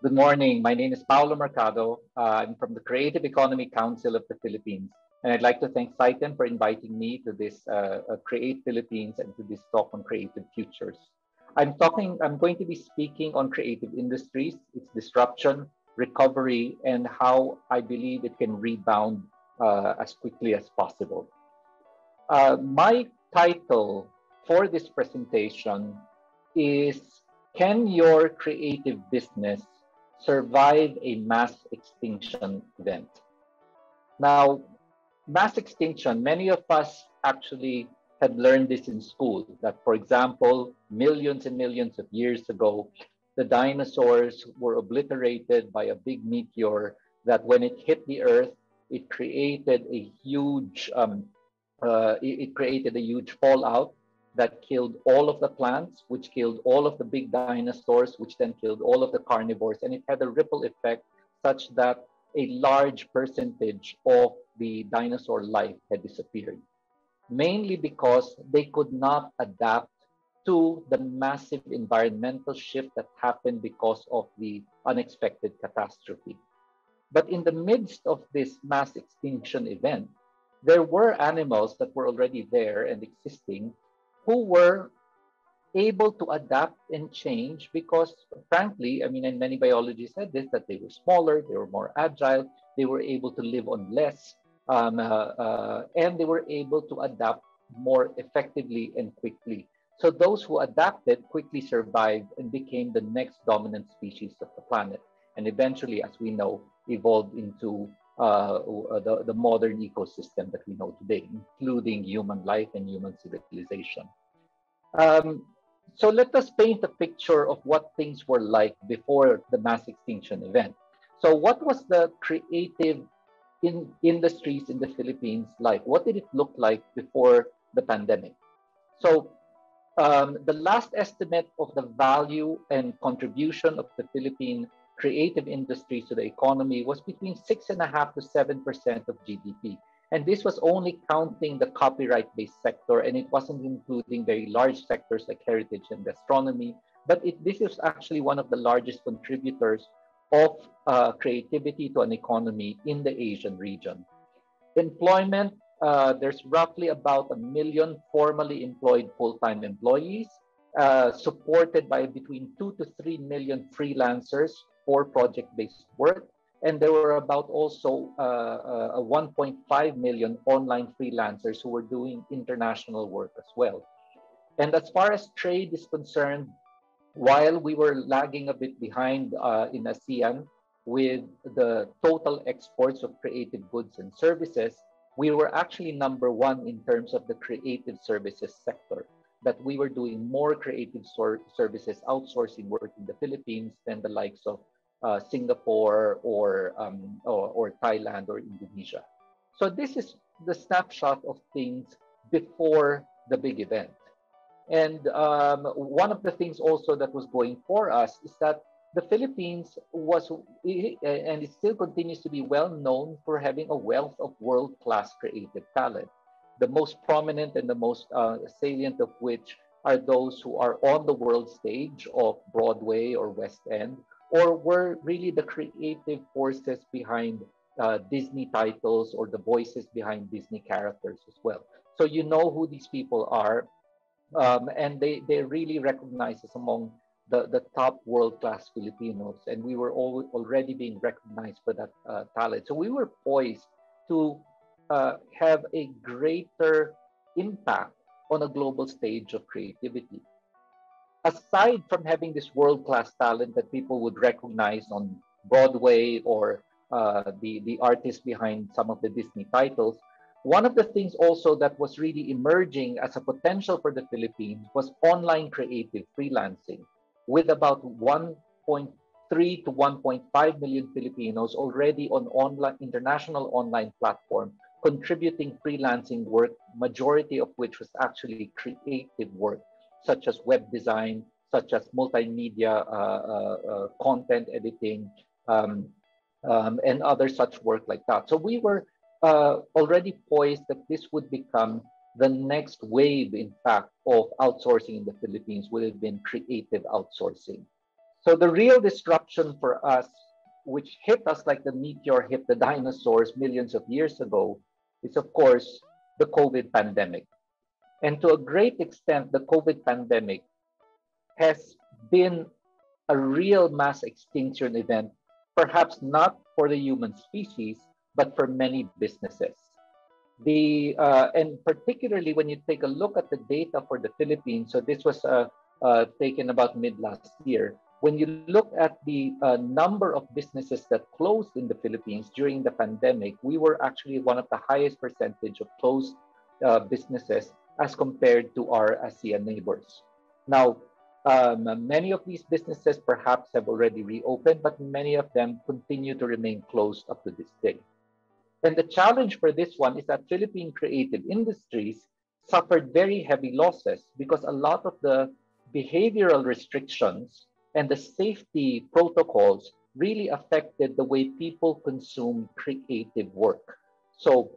Good morning. My name is Paulo Mercado. I'm from the Creative Economy Council of the Philippines. And I'd like to thank Saiten for inviting me to this Create Philippines and to this talk on creative futures. I'm going to be speaking on creative industries, its disruption, recovery, and how I believe it can rebound as quickly as possible. My title for this presentation is Can Your Creative Business Survive a Mass Extinction Event? Now, mass extinction, many of us actually had learned this in school that, for example, millions and millions of years ago, the dinosaurs were obliterated by a big meteor that when it hit the earth, it created a it created a huge fallout that killed all of the plants, which killed all of the big dinosaurs, which then killed all of the carnivores. And it had a ripple effect such that a large percentage of the dinosaur life had disappeared, mainly because they could not adapt to the massive environmental shift that happened because of the unexpected catastrophe. But in the midst of this mass extinction event, there were animals that were already there and existing who were able to adapt and change because, frankly, I mean, and many biologists said this, that they were smaller, they were more agile, they were able to live on less, and they were able to adapt more effectively and quickly. So those who adapted quickly survived and became the next dominant species of the planet, and eventually, as we know, evolved into the modern ecosystem that we know today, including human life and human civilization. Um, so let us paint a picture of what things were like before the mass extinction event. So what was the creative industries in the Philippines like? What did it look like before the pandemic? So the last estimate of the value and contribution of the Philippine creative industries to the economy was between 6.5% to 7% of GDP. And this was only counting the copyright based sector, and it wasn't including very large sectors like heritage and gastronomy. But this is actually one of the largest contributors of creativity to an economy in the Asian region. Employment, there's roughly about a million formally employed full-time employees, supported by between 2 to 3 million freelancers for project-based work. And there were about also 1.5 million online freelancers who were doing international work as well. And as far as trade is concerned, while we were lagging a bit behind in ASEAN with the total exports of creative goods and services, we were actually number one in terms of the creative services sector. That we were doing more creative services outsourcing work in the Philippines than the likes of Singapore or Thailand or Indonesia. So this is the snapshot of things before the big event. And one of the things also that was going for us is that the Philippines was, and it still continues to be well known for having a wealth of world class creative talent. The most prominent and the most salient of which are those who are on the world stage of Broadway or West End, or were really the creative forces behind Disney titles or the voices behind Disney characters as well. So you know who these people are, and they really recognize us among the top world-class Filipinos, and we were already being recognized for that talent. So we were poised to have a greater impact on a global stage of creativity. Aside from having this world-class talent that people would recognize on Broadway or the artists behind some of the Disney titles, one of the things also that was really emerging as a potential for the Philippines was online creative freelancing, with about 1.3 to 1.5 million Filipinos already on online international online platform contributing freelancing work, majority of which was actually creative work, such as web design, such as multimedia content editing, um, and other such work like that. So we were already poised that this would become the next wave, in fact, of outsourcing in the Philippines would have been creative outsourcing. So the real disruption for us, which hit us like the meteor hit the dinosaurs millions of years ago, is of course the COVID pandemic. And to a great extent, the COVID pandemic has been a real mass extinction event, perhaps not for the human species, but for many businesses. And particularly when you take a look at the data for the Philippines, so this was taken about mid last year. When you look at the number of businesses that closed in the Philippines during the pandemic, we were actually one of the highest percentage of closed businesses as compared to our ASEAN neighbors. Now, many of these businesses perhaps have already reopened, but many of them continue to remain closed up to this day. And the challenge for this one is that Philippine creative industries suffered very heavy losses because a lot of the behavioral restrictions and the safety protocols really affected the way people consume creative work. So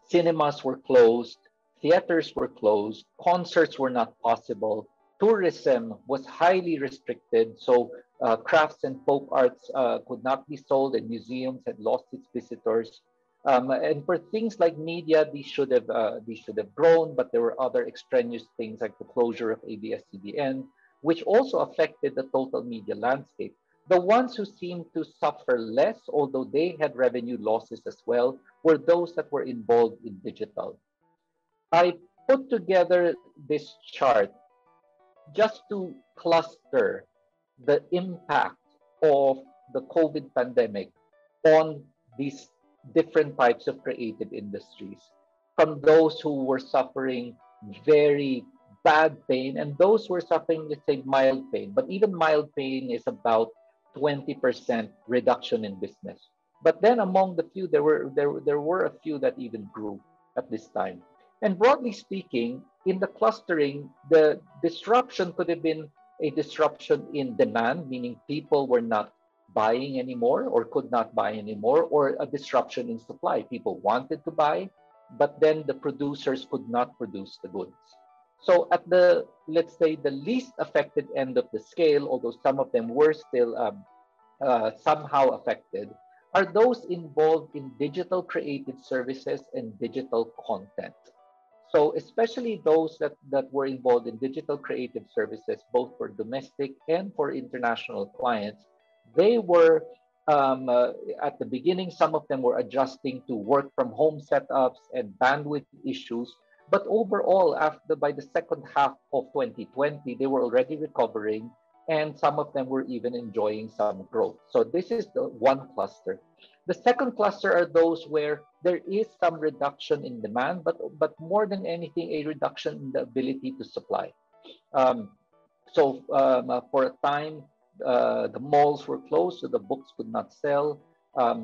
cinemas were closed, theaters were closed, concerts were not possible, tourism was highly restricted. So crafts and folk arts could not be sold, and museums had lost its visitors. And for things like media, these should have grown, but there were other extraneous things like the closure of ABS-CBN, which also affected the total media landscape. The ones who seemed to suffer less, although they had revenue losses as well, were those that were involved in digital. I put together this chart just to cluster the impact of the COVID pandemic on these different types of creative industries, from those who were suffering very bad pain and those who were suffering, let's say, mild pain. But even mild pain is about 20% reduction in business. But then among the few, there were a few that even grew at this time. And broadly speaking, in the clustering, the disruption could have been a disruption in demand, meaning people were not buying anymore or could not buy anymore, or a disruption in supply. People wanted to buy, but then the producers could not produce the goods. So at the, let's say, the least affected end of the scale, although some of them were still somehow affected, are those involved in digital creative services and digital content. So especially those that were involved in digital creative services, both for domestic and for international clients, they were, at the beginning, some of them were adjusting to work from home setups and bandwidth issues. But overall, by the second half of 2020, they were already recovering, and some of them were even enjoying some growth. So this is the one cluster. The second cluster are those where there is some reduction in demand, but more than anything, a reduction in the ability to supply. For a time, the malls were closed, so the books could not sell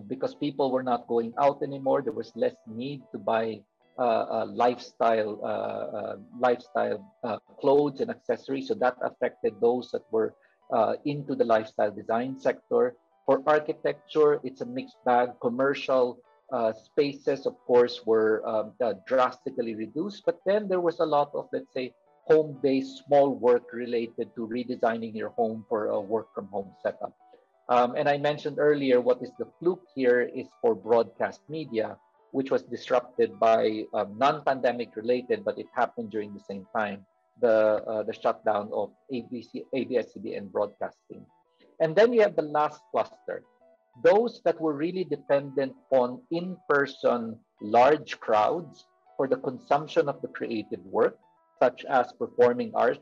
because people were not going out anymore. There was less need to buy lifestyle clothes and accessories, so that affected those that were into the lifestyle design sector. For architecture, it's a mixed bag. Commercial spaces, of course, were drastically reduced, but then there was a lot of, let's say, home-based small work related to redesigning your home for a work-from-home setup. And I mentioned earlier, what is the fluke here is for broadcast media, which was disrupted by non-pandemic related, but it happened during the same time, the shutdown of ABS-CBN broadcasting. And then you have the last cluster, those that were really dependent on in-person large crowds for the consumption of the creative work, such as performing arts,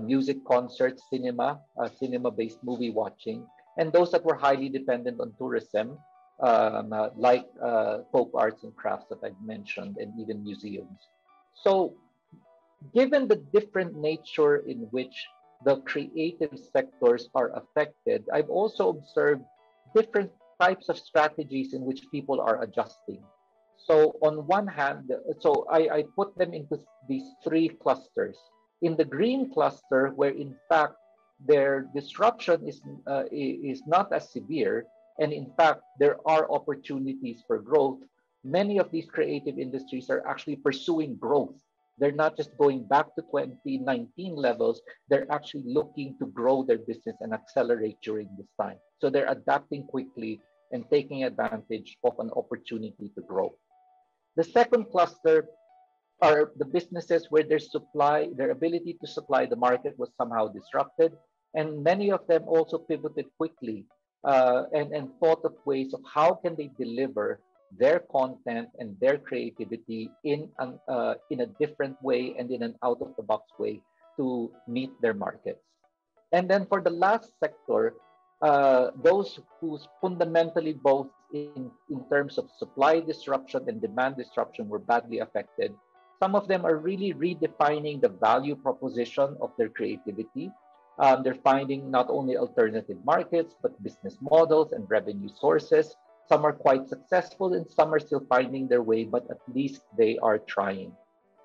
music concerts, cinema-based movie watching, and those that were highly dependent on tourism, like folk arts and crafts that I've mentioned, and even museums. So given the different nature in which the creative sectors are affected, I've also observed different types of strategies in which people are adjusting. So on one hand, I put them into these three clusters. In the green cluster, where in fact their disruption is not as severe, and in fact there are opportunities for growth, many of these creative industries are actually pursuing growth They're not just going back to 2019 levels, they're actually looking to grow their business and accelerate during this time. So they're adapting quickly and taking advantage of an opportunity to grow. The second cluster are the businesses where their ability to supply the market was somehow disrupted. And many of them also pivoted quickly and thought of ways of how can they deliver their content and their creativity in a different way and in an out of the box way to meet their markets. And then for the last sector, those whose fundamentally both in terms of supply disruption and demand disruption were badly affected. Some of them are really redefining the value proposition of their creativity. They're finding not only alternative markets, but business models and revenue sources. Some are quite successful and some are still finding their way, but at least they are trying.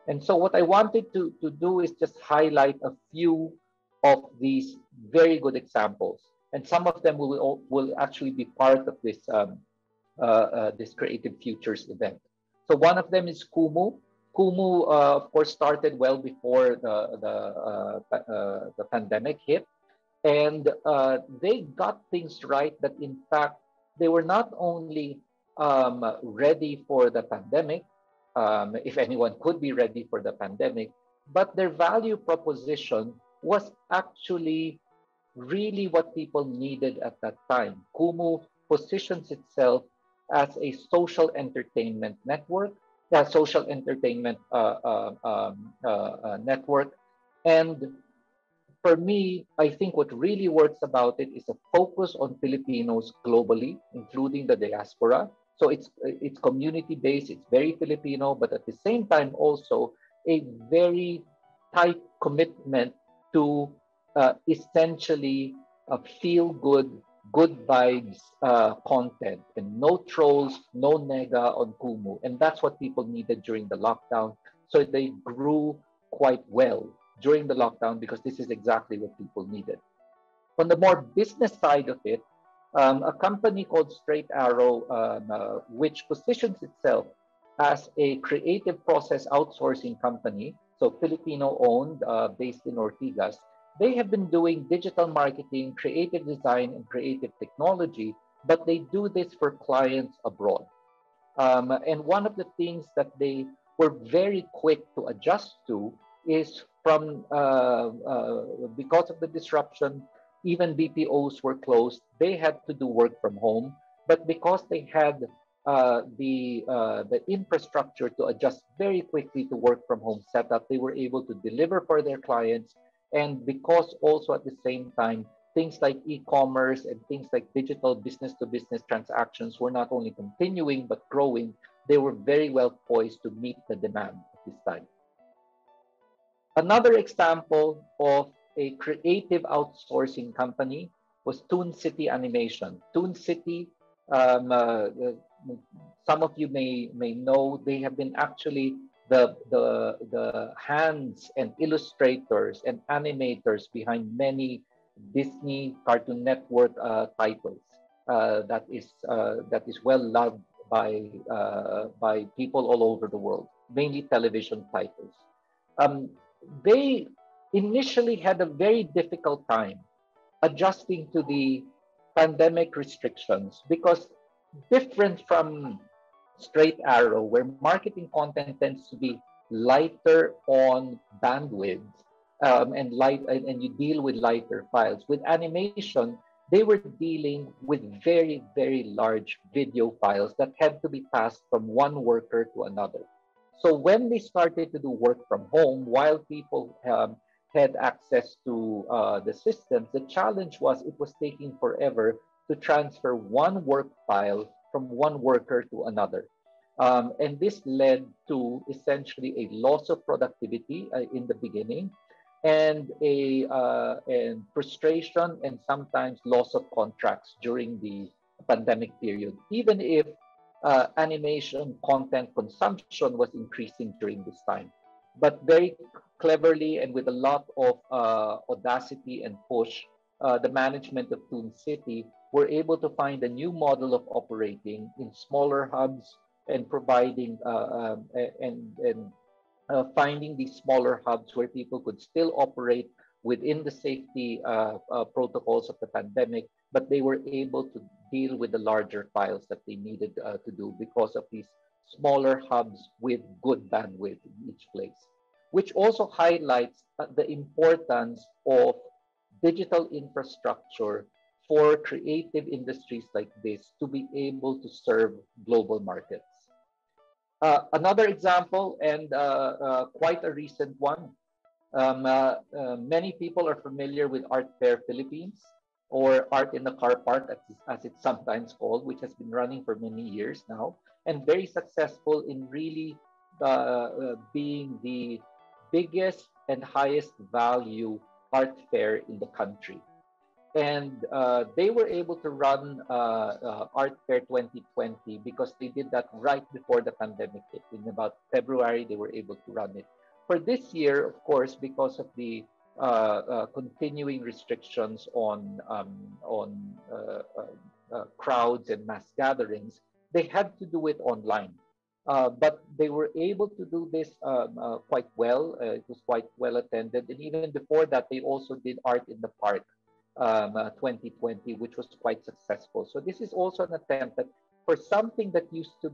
And so, what I wanted to do is just highlight a few of these very good examples. And some of them will actually be part of this Creative Futures event. So, one of them is Kumu. Kumu, of course, started well before the pandemic hit, and they got things right. That in fact, they were not only ready for the pandemic, if anyone could be ready for the pandemic, but their value proposition was actually really what people needed at that time. Kumu positions itself as a social entertainment network, a social entertainment network. And for me, I think what really works about it is a focus on Filipinos globally, including the diaspora. So it's community based, it's very Filipino, but at the same time also a very tight commitment to essentially feel good vibes content, and no trolls, no nega on Kumu. And that's what people needed during the lockdown. So they grew quite well during the lockdown because this is exactly what people needed. On the more business side of it, a company called Straight Arrow, which positions itself as a creative process outsourcing company, so Filipino owned, based in Ortigas, they have been doing digital marketing, creative design, and creative technology, but they do this for clients abroad. And one of the things that they were very quick to adjust to is because of the disruption, even BPOs were closed. They had to do work from home, but because they had the infrastructure to adjust very quickly to work from home setup, they were able to deliver for their clients. And because also at the same time, things like e-commerce and things like digital business to business transactions were not only continuing but growing, they were very well poised to meet the demand at this time. Another example of a creative outsourcing company was Toon City Animation. Toon City, some of you may know, they have been actually the hands and illustrators and animators behind many Disney Cartoon Network titles that is well loved by people all over the world, mainly television titles. They initially had a very difficult time adjusting to the pandemic restrictions because, different from Straight Arrow, where marketing content tends to be lighter on bandwidth, and you deal with lighter files. With animation, they were dealing with very, very large video files that had to be passed from one worker to another. So when they started to do work from home, while people had access to the systems, the challenge was it was taking forever to transfer one work file from one worker to another. And this led to essentially a loss of productivity in the beginning, and and frustration, and sometimes loss of contracts during the pandemic period, even if animation content consumption was increasing during this time. But very cleverly and with a lot of audacity and push, the management of Toon City were able to find a new model of operating in smaller hubs and providing finding these smaller hubs where people could still operate within the safety protocols of the pandemic, but they were able to deal with the larger files that they needed to do because of these smaller hubs with good bandwidth in each place, which also highlights the importance of digital infrastructure for creative industries like this to be able to serve global markets. Another example, and quite a recent one, many people are familiar with Art Fair Philippines, or Art in the Car Park, as it's sometimes called, which has been running for many years now, and very successful in really being the biggest and highest value art fair in the country. And they were able to run Art Fair 2020 because they did that right before the pandemic hit. In about February, they were able to run it. For this year, of course, because of the continuing restrictions on crowds and mass gatherings, they had to do it online. But they were able to do this quite well. It was quite well attended. And even before that, they also did Art in the Park 2020, which was quite successful. So this is also an attempt that for something that used to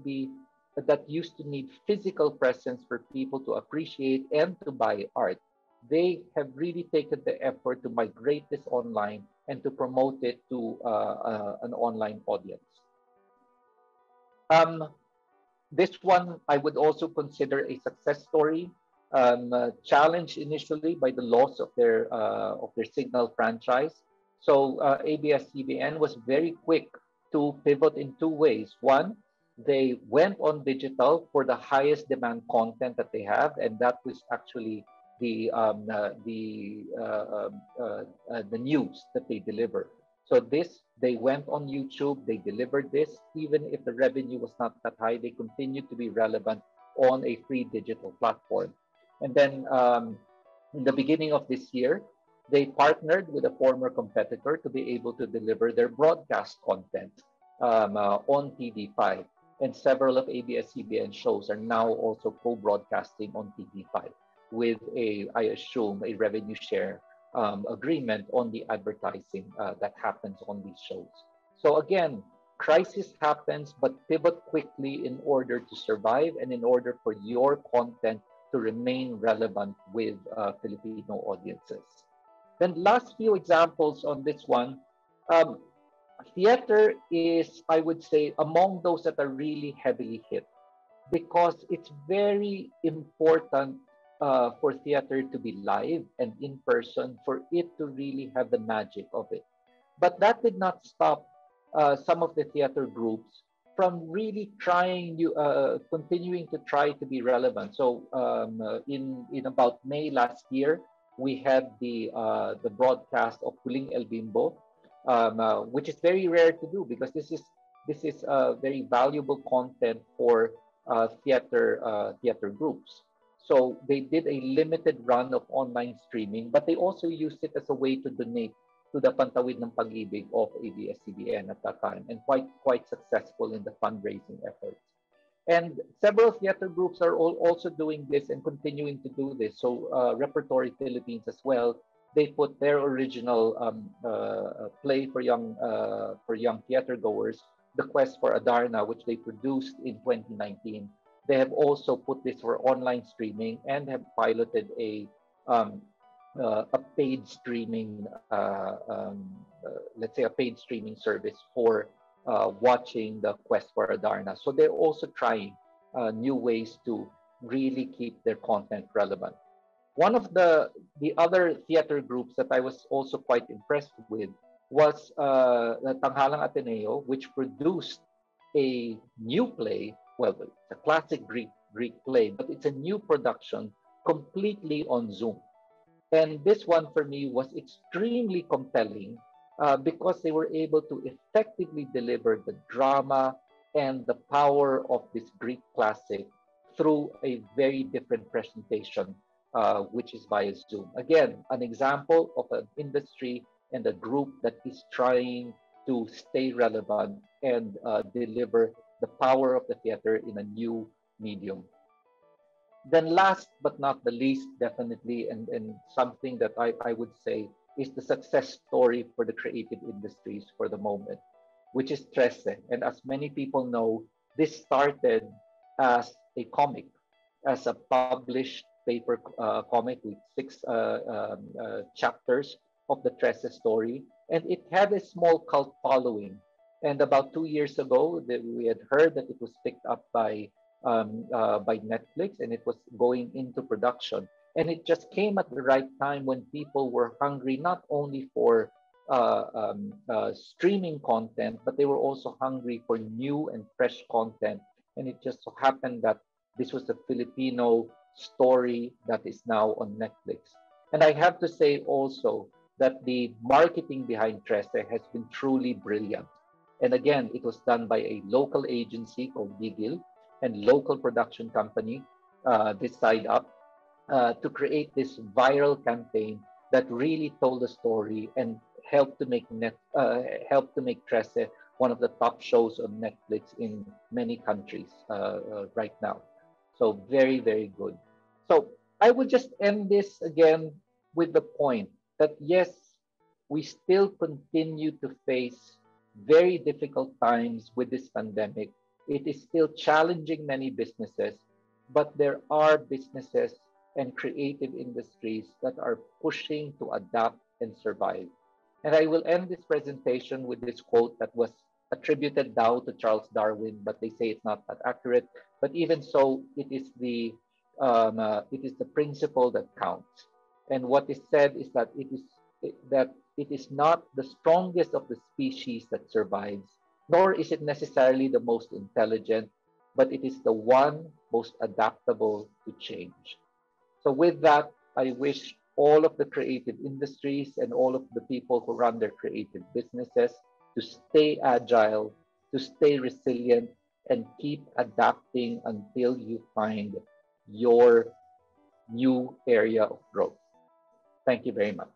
need physical presence for people to appreciate and to buy art, they have really taken the effort to migrate this online and to promote it to an online audience. This one I would also consider a success story. Challenged initially by the loss of their Signal franchise. So ABS-CBN was very quick to pivot in two ways. One, they went on digital for the highest demand content that they have, and that was actually the news that they deliver. So they went on YouTube, they delivered this, even if the revenue was not that high, they continued to be relevant on a free digital platform. And then in the beginning of this year, they partnered with a former competitor to be able to deliver their broadcast content on TV5. And several of ABS-CBN shows are now also co-broadcasting on TV5 with I assume, a revenue share agreement on the advertising that happens on these shows. So again, crisis happens, but pivot quickly in order to survive and in order for your content to remain relevant with Filipino audiences. Then last few examples on this one. Theater is, I would say, among those that are really heavily hit because it's very important for theater to be live and in person for it to really have the magic of it. But that did not stop some of the theater groups from really continuing to try to be relevant. So in about May last year, we had the broadcast of Huling El Bimbo, which is very rare to do because this is very valuable content for theater groups. So they did a limited run of online streaming, but they also used it as a way to donate to the Pantawid ng Pag-ibig of ABS-CBN at that time, and quite successful in the fundraising efforts. And several theater groups are also doing this and continuing to do this. So Repertory Philippines as well, they put their original play for young theater goers, The Quest for Adarna, which they produced in 2019. They have also put this for online streaming and have piloted a paid streaming, let's say a paid streaming service for watching The Quest for Adarna. So they're also trying new ways to really keep their content relevant. One of the other theater groups that I was also quite impressed with was Tanghalang Ateneo, which produced a new play. Well, it's a classic Greek play, but it's a new production completely on Zoom. And this one for me was extremely compelling because they were able to effectively deliver the drama and the power of this Greek classic through a very different presentation, which is via Zoom. Again, an example of an industry and a group that is trying to stay relevant and deliver the power of the theater in a new medium. Then last but not the least, definitely, and something that I would say is the success story for the creative industries for the moment, which is Trece. And as many people know, this started as a comic, as a published paper comic with six chapters of the Trece story. And it had a small cult following. And about 2 years ago, we had heard that it was picked up by Netflix, and it was going into production. And it just came at the right time when people were hungry not only for streaming content, but they were also hungry for new and fresh content. And it just so happened that this was a Filipino story that is now on Netflix. And I have to say also that the marketing behind Trece has been truly brilliant. And again, it was done by a local agency called Gigil and local production company, this side up, to create this viral campaign that really told the story and helped to make Trece one of the top shows on Netflix in many countries right now. So very, very good. So I would just end this again with the point that yes, we still continue to face very difficult times with this pandemic. It is still challenging many businesses, but there are businesses and creative industries that are pushing to adapt and survive. And I will end this presentation with this quote that was attributed now to Charles Darwin, but they say it's not that accurate. But even so, it is the principle that counts. And what is said is that it is not the strongest of the species that survives, nor is it necessarily the most intelligent, but it is the one most adaptable to change. So with that, I wish all of the creative industries and all of the people who run their creative businesses to stay agile, to stay resilient, and keep adapting until you find your new area of growth. Thank you very much.